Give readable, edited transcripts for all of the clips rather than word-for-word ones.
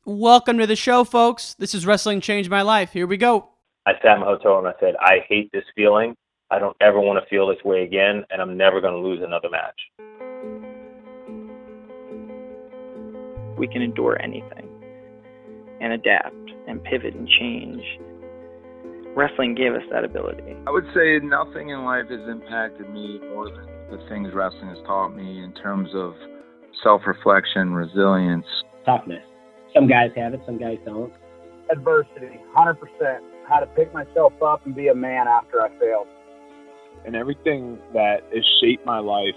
Welcome to the show, folks. This is Wrestling Changed My Life. Here we go. I sat in my hotel room and I said, I hate this feeling. I don't ever want to feel this way again, and I'm never going to lose another match. We can endure anything and adapt and pivot and change. Wrestling gave us that ability. I would say nothing in life has impacted me more than the things wrestling has taught me in terms of self-reflection, resilience. Toughness. Some guys have it, some guys don't. Adversity, 100%. How to pick myself up and be a man after I failed. And everything that has shaped my life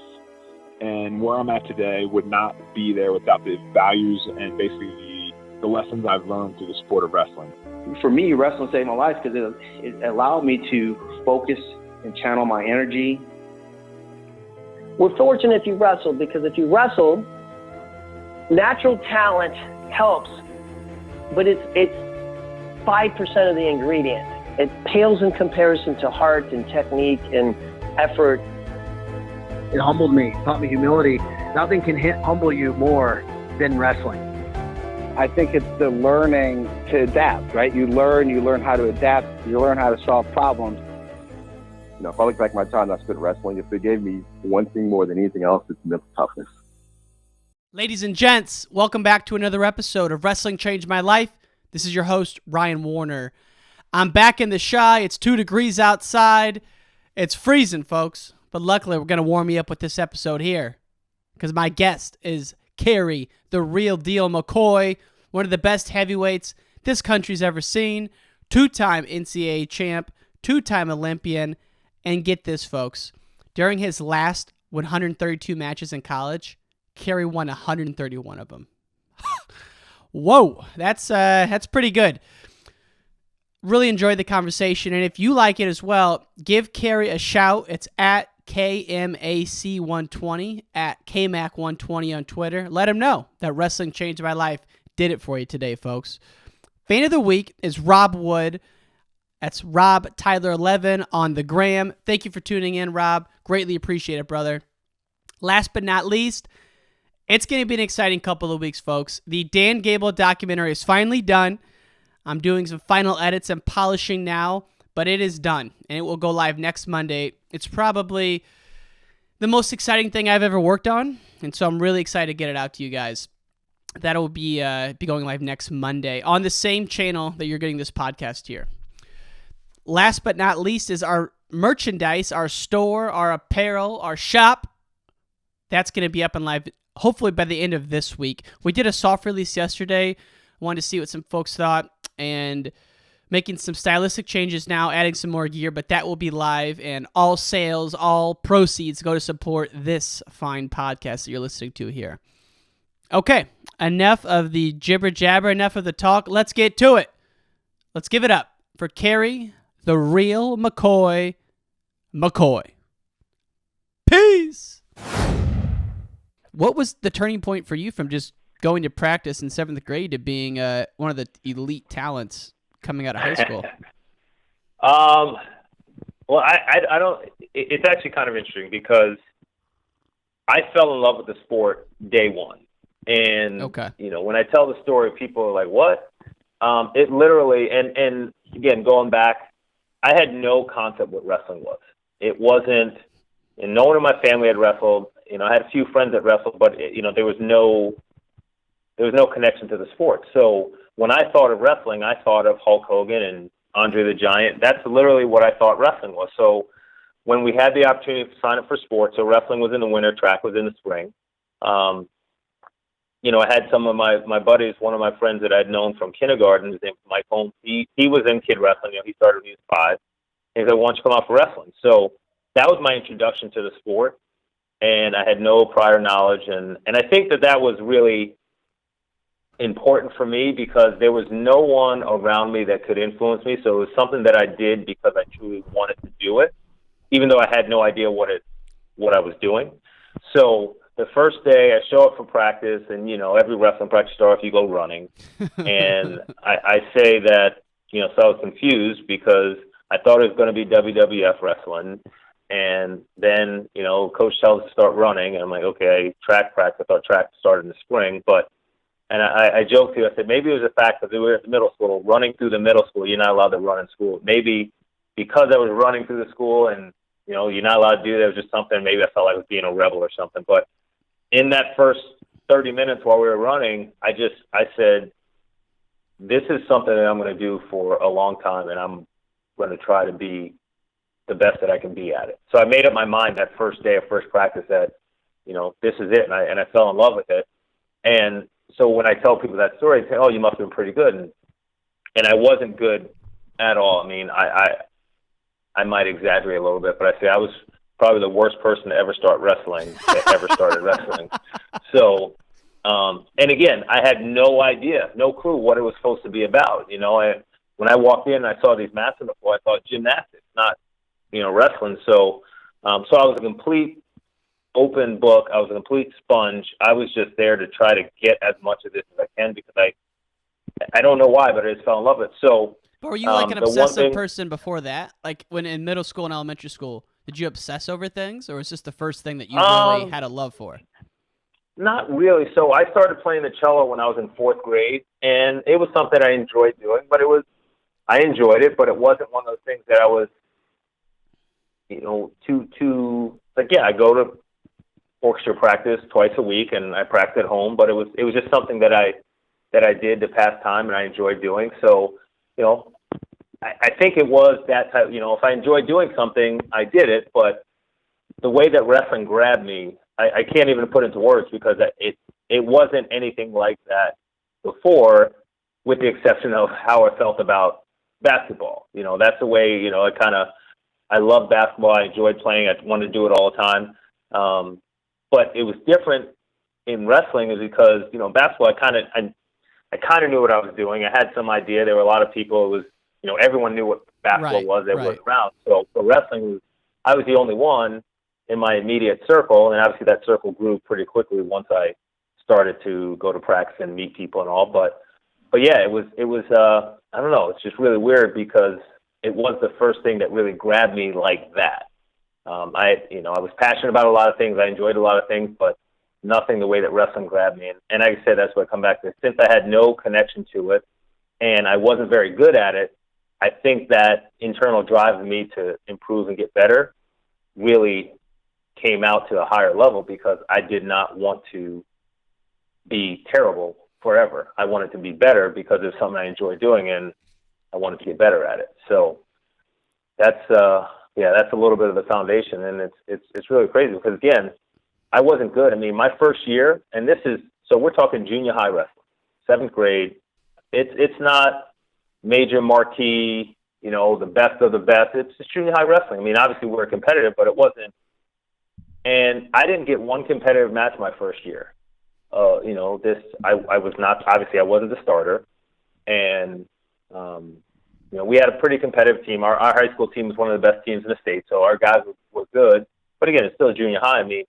and where I'm at today would not be there without the values and basically the lessons I've learned through the sport of wrestling. For me, wrestling saved my life because it allowed me to focus and channel my energy. We're fortunate you wrestled, because if you wrestled, natural talent helps, but it's 5% of the ingredient. It pales in comparison to heart and technique and effort. It humbled me, taught me humility. Nothing can humble you more than wrestling. I think it's the learning to adapt, right? You learn how to adapt, you learn how to solve problems. You know, if I look back at my time I spent wrestling, if they gave me one thing more than anything else, it's mental toughness. Ladies and gents, welcome back to another episode of Wrestling Changed My Life. This is your host, Ryan Warner. I'm back in the Chi. It's 2 degrees outside. It's freezing, folks. But luckily, we're going to warm you up with this episode here, because my guest is Kerry, the real deal McCoy, one of the best heavyweights this country's ever seen, 2-time NCAA champ, 2-time Olympian, and get this, folks, during his last 132 matches in college, Kerry won 131 of them. Whoa, that's pretty good. Really enjoyed the conversation, and if you like it as well, give Kerry a shout. It's at KMAC120, at KMAC120 on Twitter. Let him know that Wrestling Changed My Life did it for you today, folks. Fan of the week is Rob Wood. That's Rob Tyler 11 on the gram. Thank you for tuning in, Rob. Greatly appreciate it, brother. Last but not least, it's going to be an exciting couple of weeks, folks. The Dan Gables documentary is finally done. I'm doing some final edits and polishing now, but it is done, and it will go live next Monday. It's probably the most exciting thing I've ever worked on, and so I'm really excited to get it out to you guys. That'll be going live next Monday on the same channel that you're getting this podcast here. Last but not least is our merchandise, our store, our apparel, our shop. That's going to be up and live hopefully by the end of this week. We did a soft release yesterday. Wanted to see what some folks thought, and making some stylistic changes now, adding some more gear, but that will be live, and all sales, all proceeds go to support this fine podcast that you're listening to here. Okay, enough of the jibber-jabber, enough of the talk. Let's get to it. Let's give it up for Kerry, the real McCoy. Peace! What was the turning point for you from just going to practice in 7th grade to being one of the elite talents coming out of high school? Well, I don't. It's actually kind of interesting because I fell in love with the sport day one, and you know, when I tell the story, people are like, "What?" It literally, and again, going back, I had no concept what wrestling was. It wasn't, and no one in my family had wrestled. You know, I had a few friends that wrestled, but you know, there was no connection to the sport. So when I thought of wrestling, I thought of Hulk Hogan and Andre the Giant. That's literally what I thought wrestling was. So when we had the opportunity to sign up for sports, so wrestling was in the winter, track was in the spring. You know, I had some of my buddies, one of my friends that I'd known from kindergarten, his name was Mike Holmes. He was in kid wrestling. You know, he started when he was 5. And he said, "Why don't you come out for wrestling?" So that was my introduction to the sport, and I had no prior knowledge. And I think that was really important for me because there was no one around me that could influence me. So it was something that I did because I truly wanted to do it, even though I had no idea what I was doing. So the first day I show up for practice, and, you know, every wrestling practice start off, you go running. And I say that, you know, so I was confused because I thought it was going to be WWF wrestling. And then, you know, coach tells us to start running, and I'm like, okay, track practice. I thought track started in the spring, but And I joked to you, I said, maybe it was the fact that we were at the middle school, running through the middle school, you're not allowed to run in school. Maybe because I was running through the school and, you're not allowed to do that, it was just something, maybe I felt like I was being a rebel or something. But in that first 30 minutes while we were running, I said, this is something that I'm going to do for a long time, and I'm going to try to be the best that I can be at it. So I made up my mind that first day of first practice that, this is it, and I fell in love with it. And so when I tell people that story, they say, oh, you must have been pretty good. And I wasn't good at all. I mean, I might exaggerate a little bit, but I say I was probably the worst person to ever start wrestling, that ever started wrestling. So, and again, I had no idea, no clue what it was supposed to be about. When I walked in and I saw these mats on the floor, I thought gymnastics, not, wrestling. So I was a complete open book. I was a complete sponge. I was just there to try to get as much of this as I can because I don't know why, but I just fell in love with it. So, but were you like an obsessive person before that? Like when in middle school and elementary school, did you obsess over things, or was this the first thing that you really had a love for? Not really. So I started playing the cello when I was in 4th grade, and it was something I enjoyed doing, but I enjoyed it, but it wasn't one of those things that I was, I go to orchestra practice twice a week and I practice at home, but it was just something that I did to pass time and I enjoyed doing. So, I think it was that type, if I enjoyed doing something, I did it, but the way that wrestling grabbed me, I can't even put into words because it wasn't anything like that before, with the exception of how I felt about basketball. That's the way, I love basketball. I enjoyed playing. I wanted to do it all the time. But it was different in wrestling is because, basketball, I kind of knew what I was doing. I had some idea. There were a lot of people. It was, everyone knew what basketball was. They were around. So for wrestling, I was the only one in my immediate circle, and obviously that circle grew pretty quickly once I started to go to practice and meet people and all. But yeah, it was. I don't know. It's just really weird because it was the first thing that really grabbed me like that. I was passionate about a lot of things. I enjoyed a lot of things, but nothing the way that wrestling grabbed me. And like I said, that's what I come back to. Since I had no connection to it and I wasn't very good at it, I think that internal drive in me to improve and get better really came out to a higher level because I did not want to be terrible forever. I wanted to be better because it's something I enjoy doing and I wanted to get better at it. So that's a little bit of the foundation, and it's really crazy because again, I wasn't good. I mean, my first year, and we're talking junior high wrestling, 7th grade. It's not major marquee, the best of the best. It's just junior high wrestling. I mean, obviously we're competitive, but it wasn't. And I didn't get one competitive match my first year. I was not, obviously I wasn't the starter. And, we had a pretty competitive team. Our high school team was one of the best teams in the state, so our guys were good. But again, it's still junior high. I mean,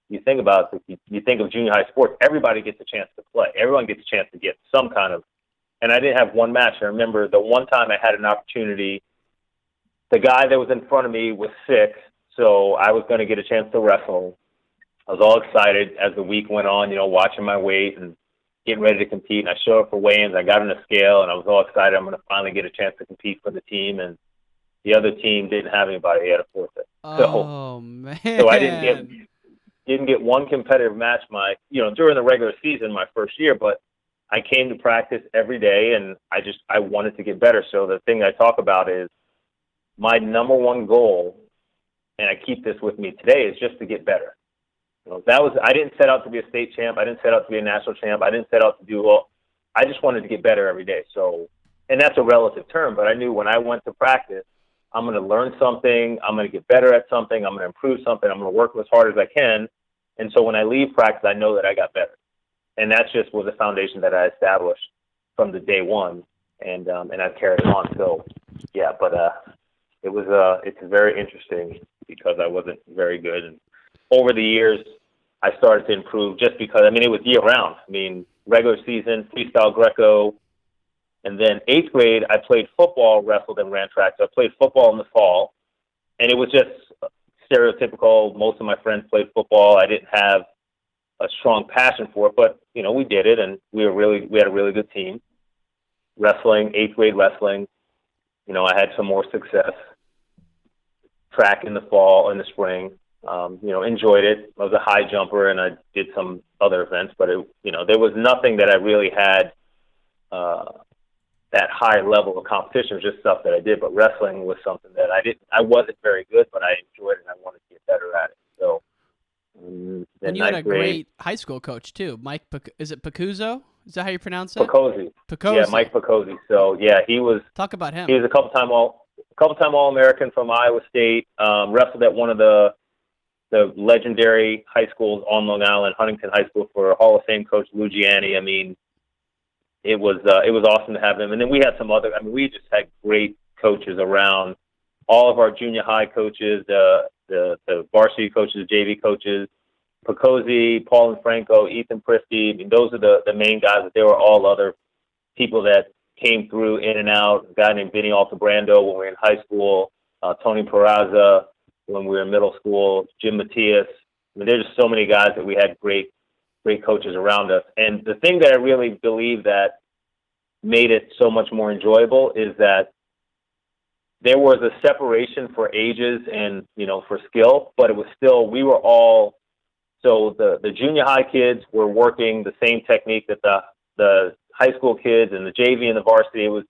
you think about it, you think of junior high sports, everybody gets a chance to play. Everyone gets a chance to get some kind of, and I didn't have one match. I remember the one time I had an opportunity, the guy that was in front of me was sick, so I was going to get a chance to wrestle. I was all excited as the week went on, watching my weight and getting ready to compete. And I showed up for weigh-ins. I got on the scale, and I was all excited. I'm going to finally get a chance to compete for the team. And the other team didn't have anybody. They had a forfeit. Man. So I didn't get one competitive match during the regular season my first year, but I came to practice every day, and I wanted to get better. So the thing I talk about is my number one goal, and I keep this with me today, is just to get better. I didn't set out to be a state champ. I didn't set out to be a national champ. I didn't set out to do well. I just wanted to get better every day. So, and that's a relative term, but I knew when I went to practice, I'm going to learn something. I'm going to get better at something. I'm going to improve something. I'm going to work as hard as I can. And so when I leave practice, I know that I got better. And that just was a foundation that I established from the day one. And I've carried it on. So, yeah, but it's very interesting because I wasn't very good. And over the years, I started to improve just because, it was year-round. Regular season, freestyle Greco, and then 8th grade, I played football, wrestled, and ran track. So I played football in the fall, and it was just stereotypical. Most of my friends played football. I didn't have a strong passion for it, but we did it, and we had a really good team. Wrestling, 8th grade wrestling, I had some more success. Track in the fall, in the spring, enjoyed it. I was a high jumper, and I did some other events, but there was nothing that I really had that high level of competition. It was just stuff that I did, but wrestling was something that I wasn't very good, but I enjoyed it, and I wanted to get better at it. So, and you had a great high school coach too, Mike. Is it Picuzzo? Is that how you pronounce it? Picozzi. Yeah, Mike Picozzi. So yeah, he was. Talk about him. He was a couple-time All-American from Iowa State. Wrestled at one of the legendary high schools on Long Island, Huntington High School, for Hall of Fame coach Lou Gianni. I mean, it was awesome to have him. And then we had some other. I mean, we just had great coaches around. All of our junior high coaches, the varsity coaches, JV coaches, Picozzi, Paul and Franco, Ethan Pristy. I mean, those are the main guys. But there were all other people that came through in and out. A guy named Vinny Altabrando when we were in high school, Tony Peraza when we were in middle school, Jim Matias. I mean, there's just so many guys that we had great coaches around us. And the thing that I really believe that made it so much more enjoyable is that there was a separation for ages and, for skill, but it was still, we were all, so the junior high kids were working the same technique that the high school kids and the JV and the varsity. It was,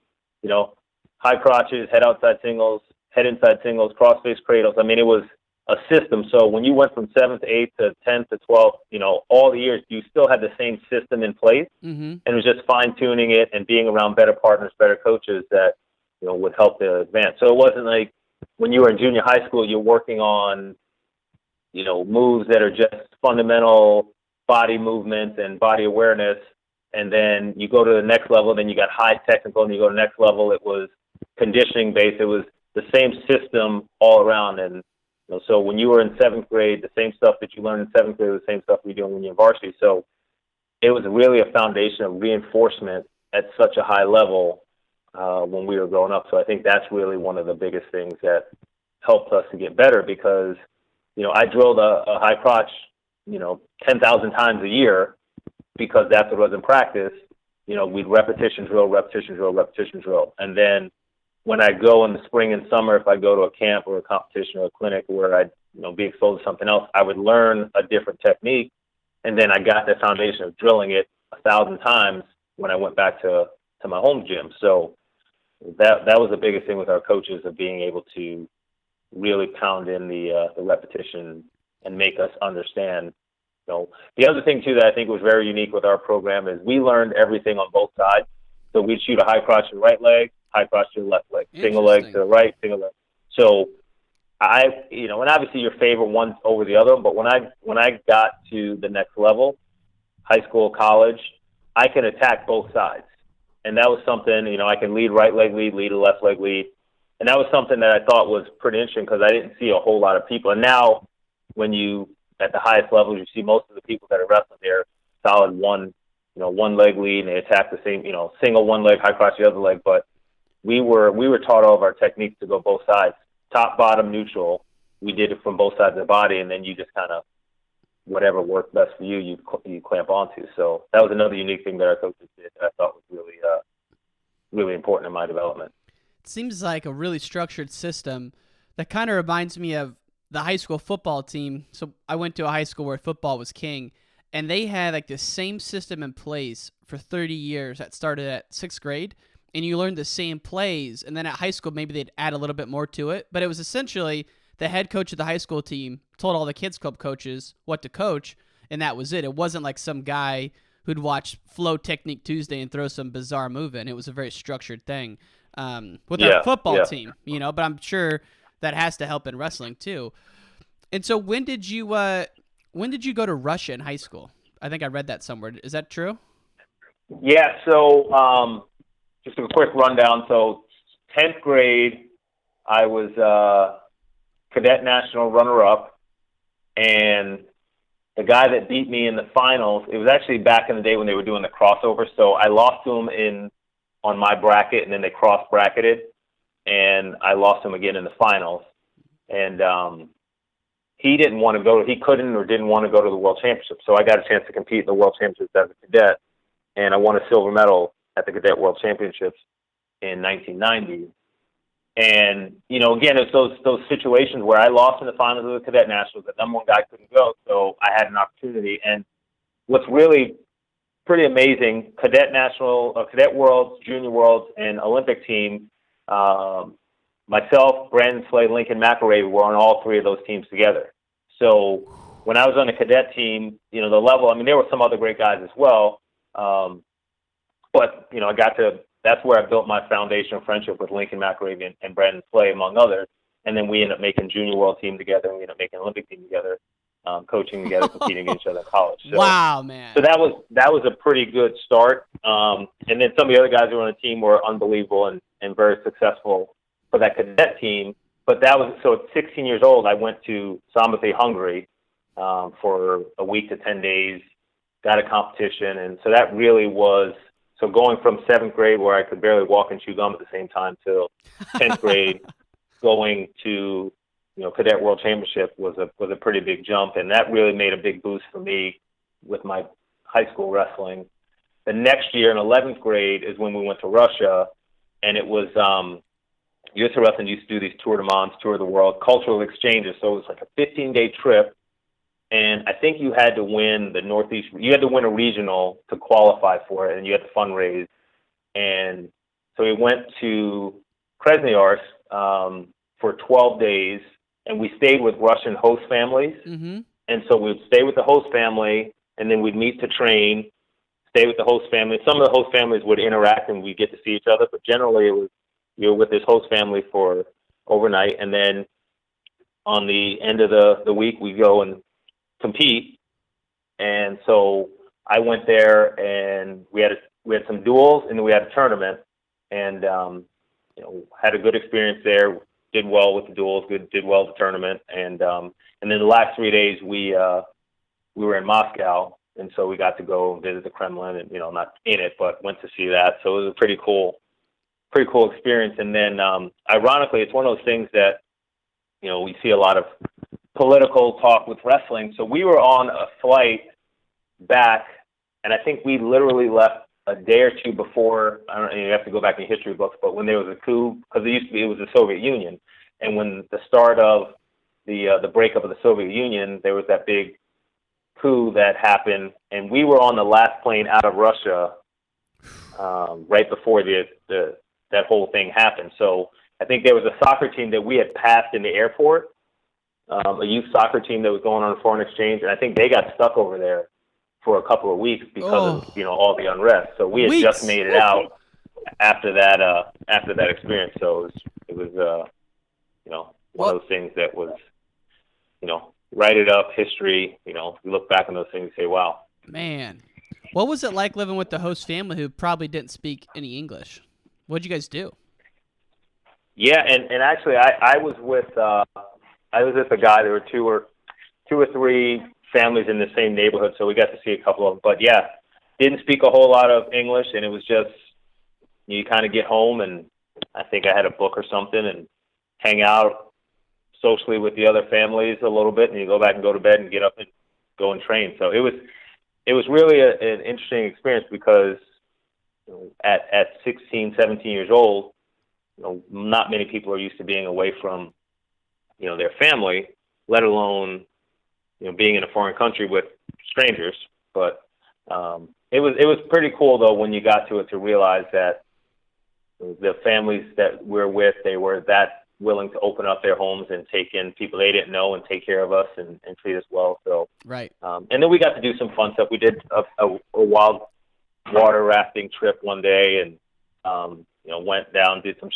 high crotches, head outside singles, head inside singles, cross face cradles. I mean, it was a system. So when you went from 7th to 8th to 10th to 12th, all the years, you still had the same system in place. Mm-hmm. And it was just fine tuning it and being around better partners, better coaches that, would help to advance. So it wasn't like when you were in junior high school, you're working on, moves that are just fundamental body movements and body awareness. And then you go to the next level, then you got high technical, and you go to the next level. It was conditioning based. It was the same system all around. And so when you were in 7th grade, the same stuff that you learned in 7th grade was the same stuff you're doing when you're in varsity. So it was really a foundation of reinforcement at such a high level when we were growing up. So I think that's really one of the biggest things that helped us to get better because, I drilled a high crotch, 10,000 times a year because that's what was in practice. We'd repetition drill. And then when I go in the spring and summer, if I go to a camp or a competition or a clinic where I'd be exposed to something else, I would learn a different technique. And then I got the foundation of drilling it 1,000 times when I went back to my home gym. So that was the biggest thing with our coaches, of being able to really pound in the repetition and make us understand. The other thing too that I think was very unique with our program is we learned everything on both sides. So we'd shoot a high crotch to the right leg, high crotch to the left leg, single leg to the right, single leg. So and obviously your favorite one over the other, but when I got to the next level, high school, college, I can attack both sides. And that was something, I can lead right leg lead a left leg lead. And that was something that I thought was pretty interesting because I didn't see a whole lot of people. And now when you, at the highest levels, you see most of the people that are wrestling there, solid one leg lead, and they attack the same, single one leg, high crotch the other leg. But we were taught all of our techniques to go both sides, top, bottom, neutral. We did it from both sides of the body, and then you just kind of, whatever worked best for you, you clamp onto. So that was another unique thing that our coaches did that I thought was really, really important in my development. It seems like a really structured system that kind of reminds me of the high school football team. So I went to a high school where football was king, and they had like the same system in place for 30 years that started at 6th grade, and you learned the same plays. And then at high school, maybe they'd add a little bit more to it, but it was essentially the head coach of the high school team told all the kids club coaches what to coach, and that was it. It wasn't like some guy who'd watch Flow Technique Tuesday and throw some bizarre move in. It was a very structured thing with our football team, but I'm sure that has to help in wrestling too. And so when did you go to Russia in high school? I think I read that somewhere. Is that true? Yeah, so just a quick rundown. So 10th grade, I was cadet national runner-up, and the guy that beat me in the finals, it was actually back in the day when they were doing the crossover, so I lost to him on my bracket, and then they cross-bracketed, and I lost him again in the finals. And he didn't want to go. He couldn't or didn't want to go to the World Championships. So I got a chance to compete in the World Championships as a cadet, and I won a silver medal at the Cadet World Championships in 1990. And, you know, again, it's those situations where I lost in the finals of the Cadet Nationals. The number one guy couldn't go, so I had an opportunity. And what's really pretty amazing, Cadet Worlds, Junior Worlds, and Olympic team, myself, Brandon Slay, Lincoln McElravy were on all three of those teams together. So when I was on the cadet team, you know, the level, I mean, there were some other great guys as well. But, you know, that's where I built my foundation of friendship with Lincoln McElravy and Brandon Slay, among others. And then we ended up making Junior World team together, and we ended up making Olympic team together, coaching together, competing against each other in college. So, wow, man. So that was a pretty good start. And then some of the other guys who were on the team were unbelievable and very successful for that cadet team. But that was, so at 16 years old, I went to Szombathely, Hungary, for a week to 10 days, got a competition. And so that really was, so going from 7th grade, where I could barely walk and chew gum at the same time, till 10th grade, going to, you know, Cadet World Championship was a pretty big jump. And that really made a big boost for me with my high school wrestling. The next year in 11th grade is when we went to Russia, and it was, USA Wrestling used to do these Tour de Mons, Tour of the World, cultural exchanges. So it was like a 15-day trip, and I think you had to win the Northeast. You had to win a regional to qualify for it, and you had to fundraise. And so we went to Krasnoyarsk for 12 days, and we stayed with Russian host families. Mm-hmm. And so we'd stay with the host family, and then we'd meet to train, stay with the host family. Some of the host families would interact, and we'd get to see each other, but generally it was, you were with this host family for overnight, and then on the end of the week, we go and compete. And so I went there, and we had some duels, and then we had a tournament, and you know, had a good experience there. Did well with the duels, did well with the tournament, and then the last 3 days we were in Moscow, and so we got to go visit the Kremlin, and, you know, not in it, but went to see that. So it was a pretty cool experience. And then, ironically, it's one of those things that, you know, we see a lot of political talk with wrestling. So we were on a flight back, and I think we literally left a day or two before. I don't know, you have to go back in history books, but when there was a coup, because it was the Soviet Union, and when the start of the breakup of the Soviet Union, there was that big coup that happened, and we were on the last plane out of Russia right before that whole thing happened. So I think there was a soccer team that we had passed in the airport, a youth soccer team that was going on a foreign exchange, and I think they got stuck over there for a couple of weeks because of, you know, all the unrest. So we had just made it out after that experience. So it was you know, one of those things that was, you know, write it up, history. You know, you look back on those things and say, wow. Man, what was it like living with the host family who probably didn't speak any English? What'd you guys do? Yeah, and actually, I was with a guy. There were two or three families in the same neighborhood, so we got to see a couple of them. But yeah, didn't speak a whole lot of English, and it was just, you kind of get home, and I think I had a book or something, and hang out socially with the other families a little bit, and you go back and go to bed and get up and go and train. So it was really an interesting experience because, you know, at 16, 17 years old, you know, not many people are used to being away from, you know, their family, let alone, you know, being in a foreign country with strangers. But it was pretty cool though when you got to it to realize that the families that we're with, they were that willing to open up their homes and take in people they didn't know and take care of us and treat us well. So right. And then we got to do some fun stuff. We did a wild water rafting trip one day, and you know, went down, did some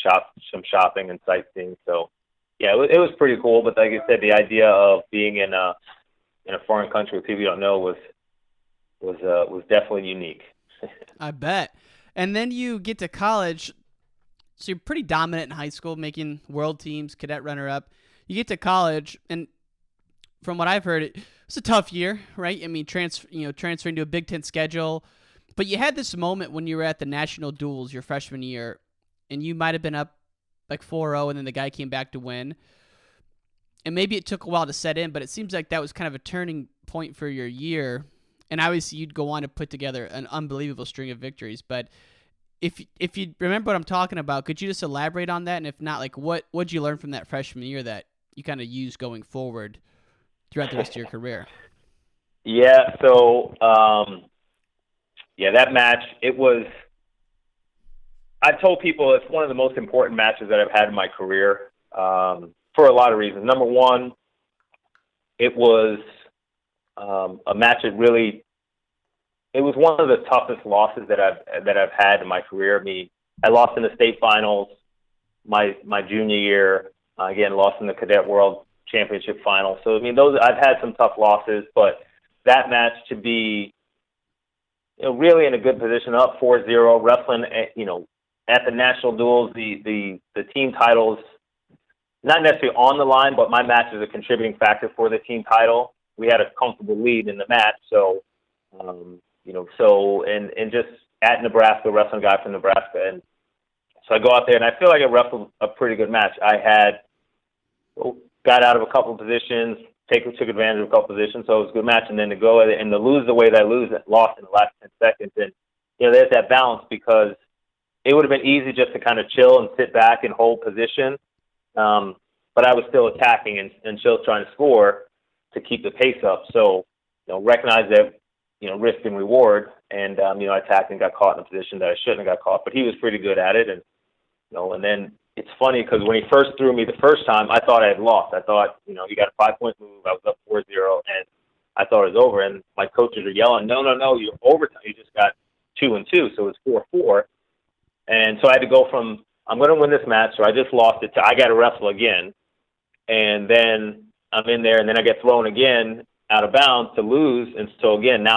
shopping and sightseeing. So yeah, it was pretty cool. But like I said, the idea of being in a foreign country with people you don't know was definitely unique. I bet. And then you get to college, so you're pretty dominant in high school, making world teams, cadet runner-up. You get to college, and from what I've heard, it was a tough year, right? I mean, transferring to a Big Ten schedule. But you had this moment when you were at the national duels your freshman year, and you might have been up like 4-0, and then the guy came back to win. and maybe it took a while to set in, but it seems like that was kind of a turning point for your year. And obviously you'd go on to put together an unbelievable string of victories. But if you remember what I'm talking about, could you just elaborate on that? And if not, like what'd you learn from that freshman year that you kind of use going forward throughout the rest of your career? Yeah. So, that match, I told people it's one of the most important matches that I've had in my career, for a lot of reasons. Number one, it was a match that really, it was one of the toughest losses that I've had in my career. I lost in the state finals my junior year. Again, lost in the Cadet World Championship final. So those, I've had some tough losses, but that match to be, really in a good position, up 4-0, wrestling, at the national duels, the team titles, not necessarily on the line, but my match is a contributing factor for the team title. We had a comfortable lead in the match, so and just at Nebraska, wrestling guy from Nebraska, and so I go out there and I feel like I wrestled a pretty good match. I got out of a couple of positions, took advantage of a couple of positions, so it was a good match. And then to go and to lose the way that I lost in the last 10 seconds, and there's that balance, because it would have been easy just to kind of chill and sit back and hold position, but I was still attacking and still trying to score to keep the pace up. So recognize that risk and reward, and I attacked and got caught in a position that I shouldn't have got caught, but he was pretty good at it. And and then it's funny because when he first threw me the first time, I thought I had lost. I thought he got a 5-point move. I was up 4-0, and I thought it was over. And my coaches are yelling, "No, you're overtime. You just got 2-2, so it's 4-4." And so I had to go from, I'm going to win this match, so I just lost it, to I got to wrestle again. And then I'm in there, and then I get thrown again out of bounds to lose. And so again,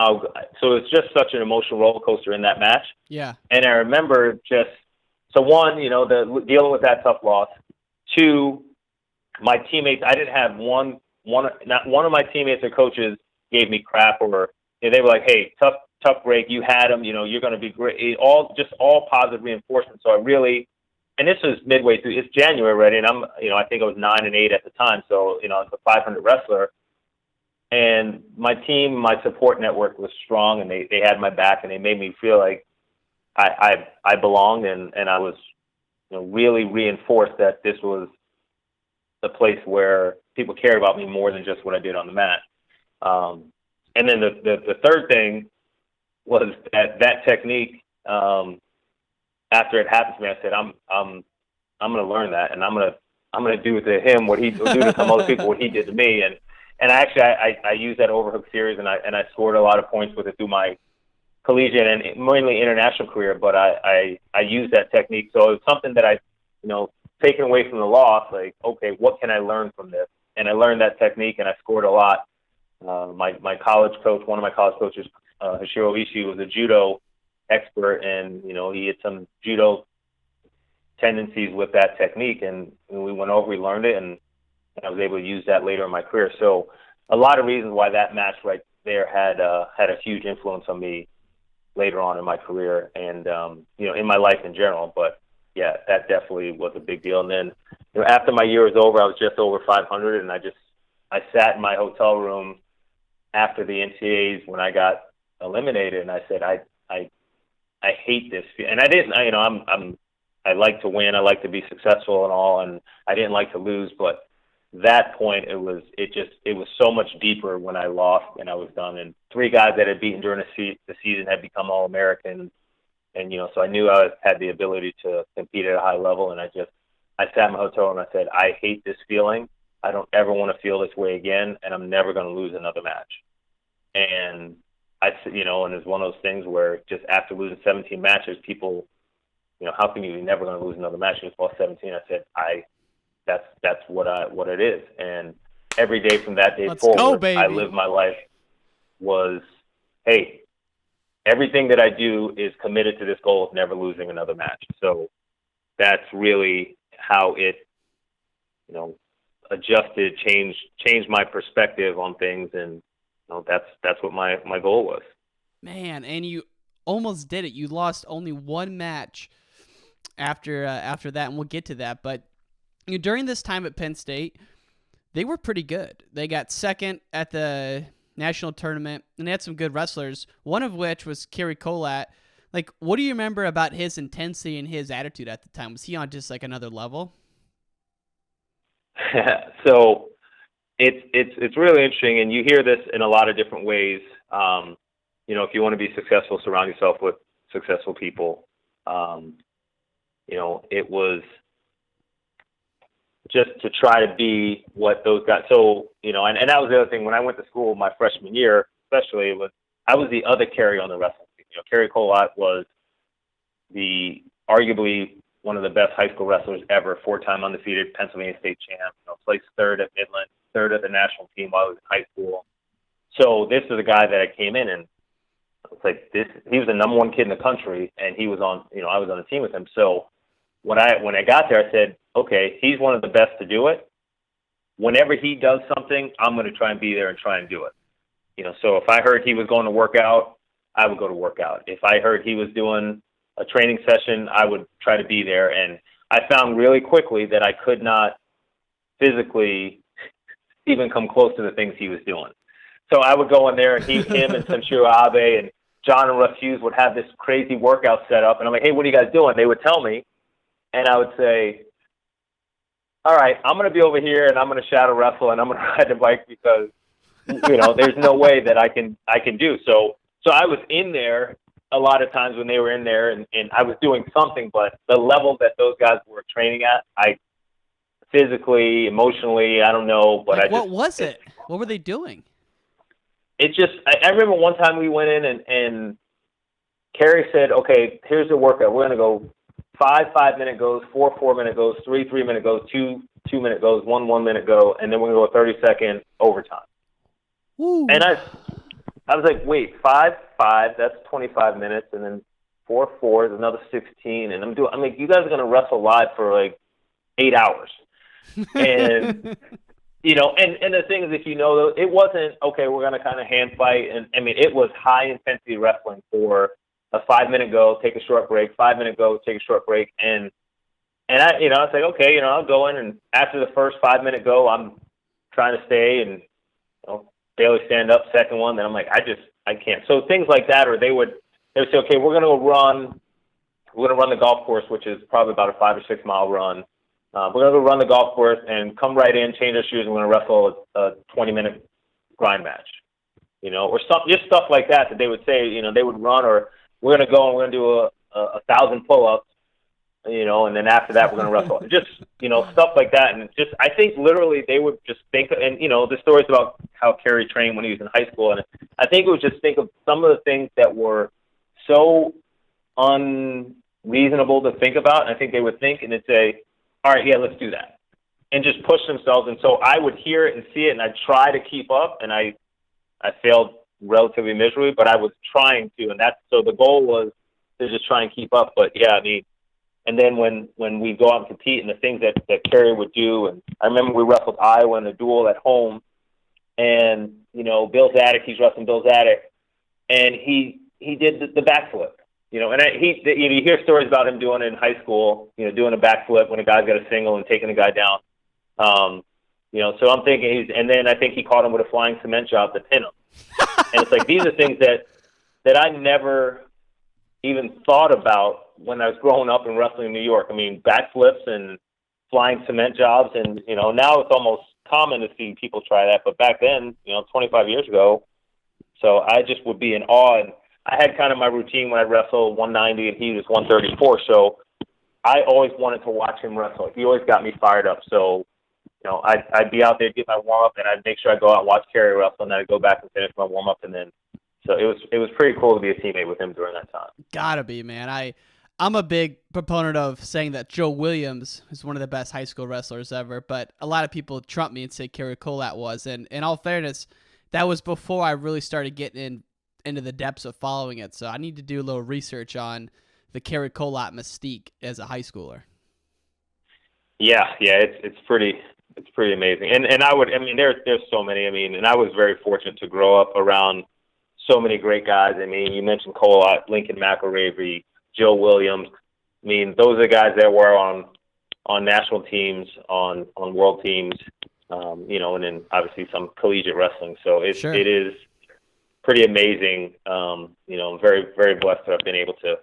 so it's just such an emotional roller coaster in that match. Yeah. And I remember so one, dealing with that tough loss. Two, my teammates, I didn't have not one of my teammates or coaches gave me crap, or they were like, "Hey, tough break. You had them. You're going to be great." All positive reinforcement. So I really, and this was midway through. It's January already, and I'm, I think I was 9-8 at the time. So I was a 500 wrestler, and my team, my support network was strong, and they had my back, and they made me feel like I belonged, and I was really reinforced that this was the place where people cared about me more than just what I did on the mat. And then the third thing was that technique. After it happened to me, I said, I'm going to learn that, and I'm going to do to him what he do to some other people what he did to me. And actually I used that overhook series, and I scored a lot of points with it through my collegiate and mainly international career. But I used that technique, so it was something that I taken away from the loss. Like, okay, what can I learn from this? And I learned that technique, and I scored a lot. My college coach, one of my college coaches, Hashiro Ishii, was a judo expert, and he had some judo tendencies with that technique, and we learned it, and I was able to use that later in my career. So a lot of reasons why that match right there had a huge influence on me later on in my career, and in my life in general. But yeah, that definitely was a big deal. And then after my year was over, I was just over 500, and I sat in my hotel room after the NCAAs when I got eliminated, and I said, I hate this, and I didn't. I like to win, I like to be successful and all, and I didn't like to lose. But that point, it was so much deeper when I lost and I was done. And 3 guys that had beaten during the season had become All-Americans, and so I knew I had the ability to compete at a high level. And I sat in my hotel room and I said, I hate this feeling. I don't ever want to feel this way again, and I'm never going to lose another match. And and it's one of those things where just after losing 17 matches, people, how can you're never going to lose another match? You just lost 17. I said, that's what it is. And every day from that day forward, I lived my life was, hey, everything that I do is committed to this goal of never losing another match. So that's really how it, adjusted, changed my perspective on things, and that's what my goal was. Man, and you almost did it. You lost only one match after that, and we'll get to that. But during this time at Penn State, they were pretty good. They got second at the national tournament, and they had some good wrestlers, one of which was Carrie Coale. Like, what do you remember about his intensity and his attitude at the time? Was he on just like another level? So it's really interesting, and you hear this in a lot of different ways. You know, if you want to be successful, surround yourself with successful people. You know, it was just to try to be what those guys. So, you know, and that was the other thing. When I went to school my freshman year, especially, I was the other Carrie on the wrestling team. You know, Carrie Coale was arguably one of the best high school wrestlers ever, 4-time undefeated Pennsylvania state champ, you know, placed third at Midland, third at the national team while I was in high school. So this is a guy that I came in, and it's like he was the number one kid in the country, and he was on, you know, I was on the team with him. So when I got there, I said, okay, he's one of the best to do it. Whenever he does something, I'm going to try and be there and try and do it. You know, so if I heard he was going to work out, I would go to work out. If I heard he was doing a training session, I would try to be there. And I found really quickly that I could not physically even come close to the things he was doing. So I would go in there, and him and Sanshiro Abe and John and Russ Hughes would have this crazy workout set up. And I'm like, hey, what are you guys doing? They would tell me, and I would say, all right, I'm going to be over here, and I'm going to shadow wrestle, and I'm going to ride the bike because, you know, there's no way that I can do. So I was in there a lot of times when they were in there, and I was doing something, but the level that those guys were training at, I physically, emotionally, I don't know, but like, what was it? What were they doing? It just, I remember one time we went in and Carrie said, okay, here's the workout. We're going to go 5 5-minute goes, 4 4-minute goes, 3 3-minute goes, 2 2-minute goes, 1 1-minute go, and then we're going to go 30-second overtime. Woo. And I was like, wait, 5 5, that's 25 minutes, and then 4 4 is another 16, and I'm like, you guys are going to wrestle live for like 8 hours. And you know, and the thing is, if you know, it wasn't, okay, we're going to kind of hand fight. And I mean, it was high intensity wrestling for a 5-minute go, take a short break, 5-minute go, take a short break. And I, you know, I was like, okay, you know, I'll go in, and after the first 5-minute go, I'm trying to stay and, you know, barely stand up. Second one, then I'm like, I can't. So things like that, or they would say, okay, we're going to run the golf course, which is probably about a 5 or 6 mile run. We're going to go run the golf course and come right in, change our shoes, and we're going to wrestle a 20-minute grind match, you know, or just stuff like that they would say, you know, they would run, or we're going to go and we're going to do a 1,000 pull-ups, you know, and then after that we're going to wrestle. Just, you know, stuff like that. And just, I think literally they would just think, and, you know, the stories about how Carrie trained when he was in high school, and I think it was just think of some of the things that were so unreasonable to think about, and I think they would think and they'd say, all right, yeah, let's do that, and just push themselves. And so I would hear it and see it, and I'd try to keep up, and I failed relatively miserably, but I was trying to, and so the goal was to just try and keep up. But yeah, I mean, and then when we go out and compete, and the things that Carrie would do, and I remember we wrestled Iowa in a duel at home, and, you know, Bill Zadek, he's wrestling Bill Zadek, and he did the backflip. You know, and you hear stories about him doing it in high school, you know, doing a backflip when a guy's got a single and taking a guy down. You know, so I'm thinking and then I think he caught him with a flying cement job to pin him. And it's like, these are things that I never even thought about when I was growing up and wrestling in New York. I mean, backflips and flying cement jobs, and, you know, now it's almost common to see people try that. But back then, you know, 25 years ago, so I just would be in awe. And I had kind of my routine when I wrestled 190 and he was 134. So I always wanted to watch him wrestle. He always got me fired up. So, you know, I'd be out there, get my warm up, and I'd make sure I go out and watch Carrie wrestle, and then I'd go back and finish my warm up. And then, so it was pretty cool to be a teammate with him during that time. Gotta be, man. I'm a big proponent of saying that Joe Williams is one of the best high school wrestlers ever, but a lot of people trump me and say Carrie Coale was. And in all fairness, that was before I really started getting into the depths of following it. So I need to do a little research on the Carrie Coale mystique as a high schooler. Yeah, it's pretty amazing. And there's so many. I mean, and I was very fortunate to grow up around so many great guys. I mean, you mentioned Cole, Lincoln McElravy, Joe Williams. I mean, those are guys that were on national teams, on world teams. and then obviously some collegiate wrestling. So it is pretty amazing. I'm very, very blessed that I've been able to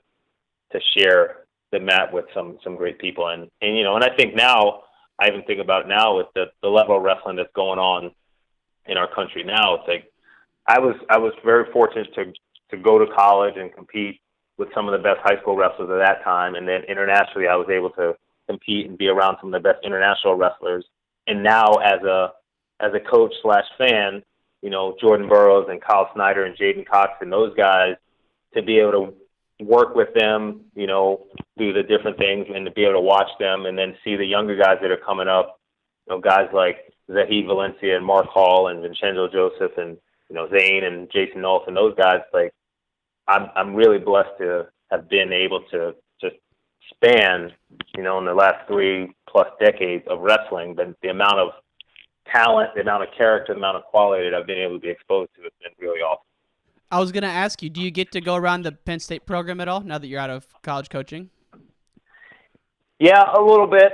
share the mat with some great people. And I think now, I even think about now with the level of wrestling that's going on in our country now. It's like I was very fortunate to go to college and compete with some of the best high school wrestlers at that time, and then internationally I was able to compete and be around some of the best international wrestlers. And now as a coach / fan, Jordan Burroughs and Kyle Snyder and Jaden Cox and those guys, to be able to work with them, do the different things, and to be able to watch them and then see the younger guys that are coming up, guys like Zahid Valencia and Mark Hall and Vincenzo Joseph and, Zane and Jason Nolf and those guys. Like, I'm really blessed to have been able to just span, in the last 3+ decades of wrestling, the amount of talent, the amount of character, the amount of quality that I've been able to be exposed to has been really awesome. I was going to ask you, do you get to go around the Penn State program at all now that you're out of college coaching? Yeah, a little bit.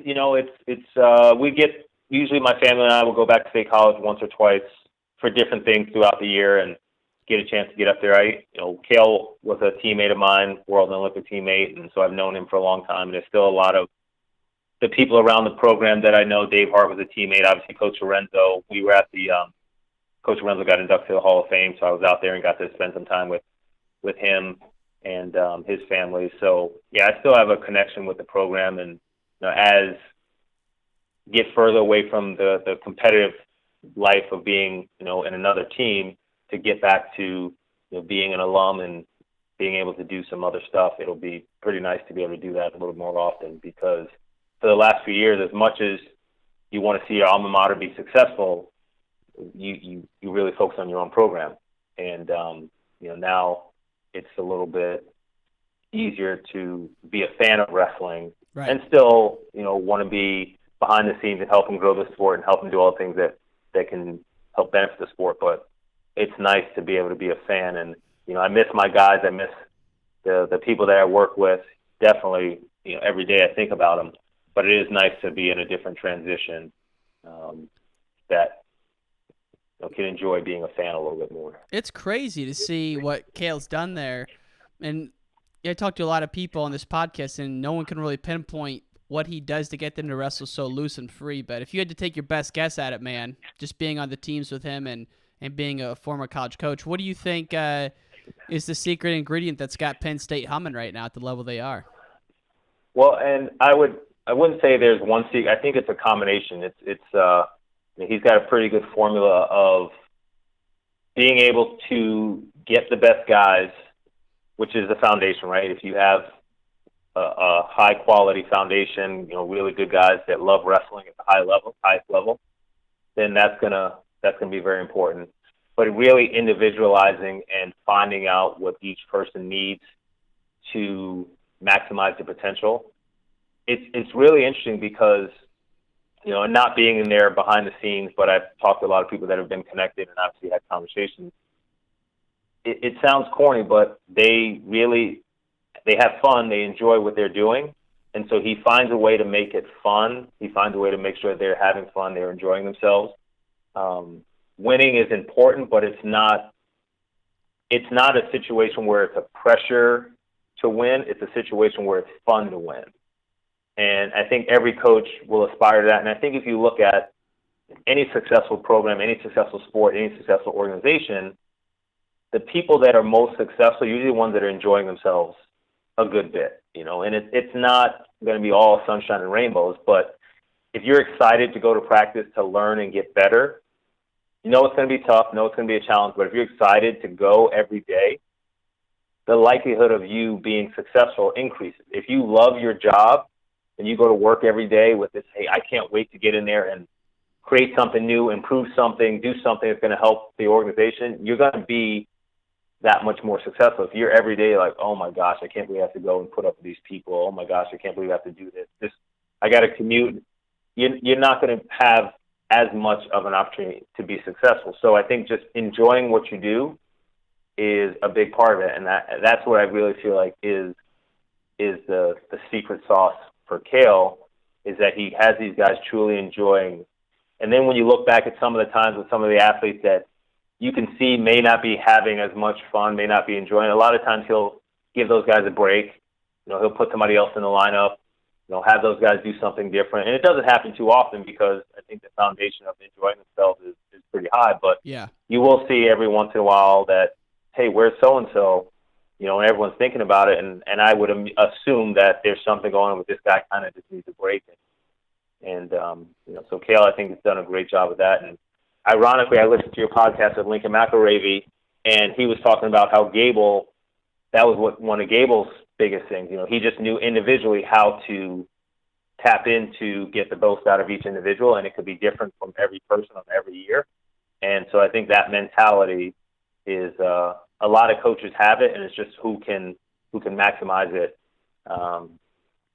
We get, usually my family and I will go back to State College once or twice for different things throughout the year and get a chance to get up there. Caale was a teammate of mine, World and Olympic teammate, and so I've known him for a long time. And there's still a lot of the people around the program that I know. Dave Hart was a teammate, obviously Coach Lorenzo. We were at the Coach Lorenzo got inducted to the Hall of Fame, so I was out there and got to spend some time with him and his family. So, yeah, I still have a connection with the program. And as get further away from the competitive life of being, in another team, to get back to being an alum and being able to do some other stuff, it'll be pretty nice to be able to do that a little more often, because for the last few years, as much as you want to see your alma mater be successful, you really focus on your own program. And, now it's a little bit easier to be a fan of wrestling, right, and still, want to be behind the scenes and help them grow the sport and help them do all the things that can help benefit the sport. But it's nice to be able to be a fan. And, I miss my guys. I miss the people that I work with. Definitely, every day I think about them. But it is nice to be in a different transition that can enjoy being a fan a little bit more. It's crazy to see what Caale's done there. And I talked to a lot of people on this podcast, and no one can really pinpoint what he does to get them to wrestle so loose and free. But if you had to take your best guess at it, man, just being on the teams with him and being a former college coach, what do you think is the secret ingredient that's got Penn State humming right now at the level they are? Well, and I wouldn't say there's one secret. I think it's a combination. He's got a pretty good formula of being able to get the best guys, which is the foundation, right? If you have a high quality foundation, really good guys that love wrestling at the highest level, then that's gonna be very important. But really individualizing and finding out what each person needs to maximize the potential. It's really interesting because, not being in there behind the scenes, but I've talked to a lot of people that have been connected and obviously had conversations. It sounds corny, but they have fun. They enjoy what they're doing. And so he finds a way to make it fun. He finds a way to make sure they're having fun, they're enjoying themselves. Winning is important, but it's not a situation where it's a pressure to win. It's a situation where it's fun to win. And I think every coach will aspire to that. And I think if you look at any successful program, any successful sport, any successful organization, the people that are most successful are usually the ones that are enjoying themselves a good bit, and it's not going to be all sunshine and rainbows, but if you're excited to go to practice to learn and get better, it's going to be tough, it's going to be a challenge, but if you're excited to go every day, the likelihood of you being successful increases. If you love your job and you go to work every day with this, hey, I can't wait to get in there and create something new, improve something, do something that's going to help the organization, you're going to be that much more successful. If you're every day like, oh my gosh, I can't believe I have to go and put up with these people. Oh my gosh, I can't believe I have to do this. I got to commute. You're not going to have as much of an opportunity to be successful. So I think just enjoying what you do is a big part of it, and that's what I really feel like is the secret sauce for Caale, is that he has these guys truly enjoying And then when you look back at some of the times with some of the athletes that you can see may not be having as much fun, may not be enjoying it, a lot of times he'll give those guys a break. He'll put somebody else in the lineup, have those guys do something different. And it doesn't happen too often because I think the foundation of enjoying themselves is pretty high. But you will see every once in a while that, hey, where's so-and-so? And everyone's thinking about it. And I would assume that there's something going on with this guy, kind of just needs a break. And so Coale, I think, has done a great job with that. And ironically, I listened to your podcast with Lincoln McElravy, and he was talking about how Gable, that was one of Gable's biggest things. He just knew individually how to tap in to get the most out of each individual, and it could be different from every person on every year. And so I think that mentality is a lot of coaches have it, and it's just who can maximize it.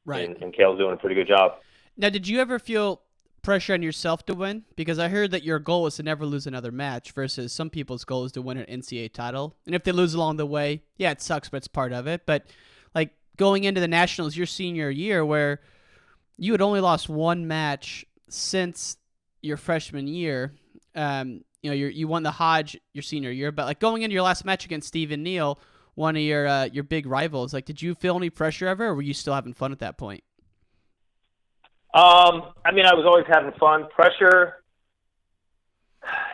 Right. And Coale's doing a pretty good job. Now, did you ever feel pressure on yourself to win? Because I heard that your goal is to never lose another match versus some people's goal is to win an NCAA title. And if they lose along the way, yeah, it sucks, but it's part of it. But like going into the Nationals your senior year where you had only lost one match since your freshman year, you won the Hodge your senior year, but like going into your last match against Steve and Neal, one of your big rivals, like did you feel any pressure ever, or were you still having fun at that point? I was always having fun. Pressure,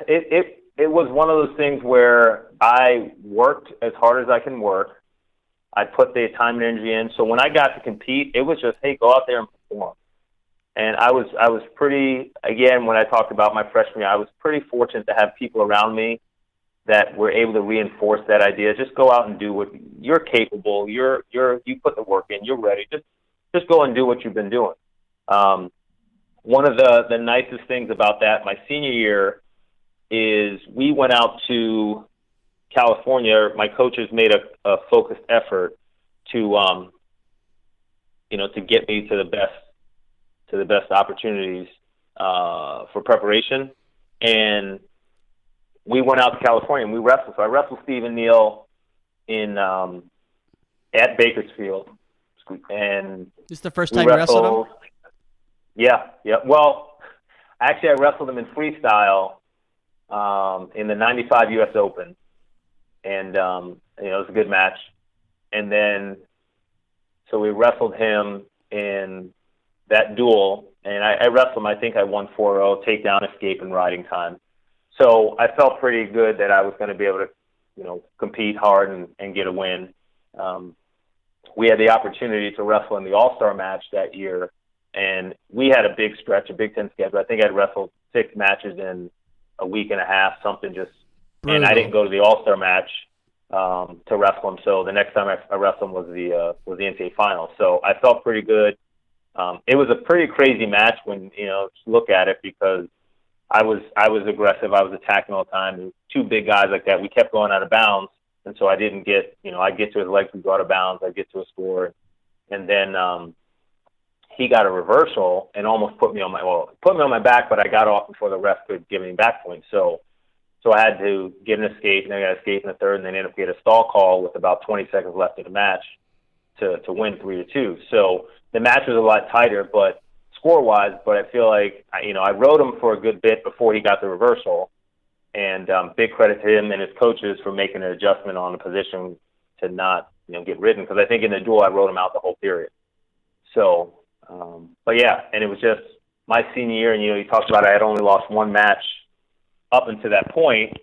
it was one of those things where I worked as hard as I can work. I put the time and energy in. So when I got to compete, it was just, hey, go out there and perform. And I was pretty, again, when I talked about my freshman year, I was pretty fortunate to have people around me that were able to reinforce that idea. Just go out and do what you're capable. You put the work in. You're ready. Just go and do what you've been doing. One of the nicest things about that, my senior year, is we went out to California. My coaches made a focused effort to get me to the best opportunities for preparation. And we went out to California and we wrestled. So I wrestled Steve and Neal at Bakersfield. And this is the first time you wrestled him? Yeah. Well, actually, I wrestled him in freestyle in the '95 U.S. Open, and it was a good match. And then, so we wrestled him in that duel, and I wrestled him. I think I won 4-0, takedown, escape, and riding time. So I felt pretty good that I was going to be able to, compete hard and get a win. We had the opportunity to wrestle in the All-Star match that year. And we had a big stretch, a Big Ten schedule. I think I'd wrestled 6 matches in a week and a half, something just. Brutal. And I didn't go to the All-Star match to wrestle him. So the next time I wrestled him was the NCAA final. So I felt pretty good. It was a pretty crazy match when look at it because I was aggressive. I was attacking all the time. And 2 big guys like that, we kept going out of bounds, and so I didn't get. I'd get to his legs, we'd go out of bounds. I'd get to a score, and then. He got a reversal and almost put me on my back, but I got off before the ref could give me back points. So I had to get an escape, and then I got an escape in the third, and then ended up getting a stall call with about 20 seconds left in the match to win 3-2. So the match was a lot tighter, but score-wise, but I feel like, I rode him for a good bit before he got the reversal, and big credit to him and his coaches for making an adjustment on the position to not, get ridden, because I think in the duel I rode him out the whole period. So, but yeah, and it was just my senior year, and you talked about I had only lost 1 match up until that point,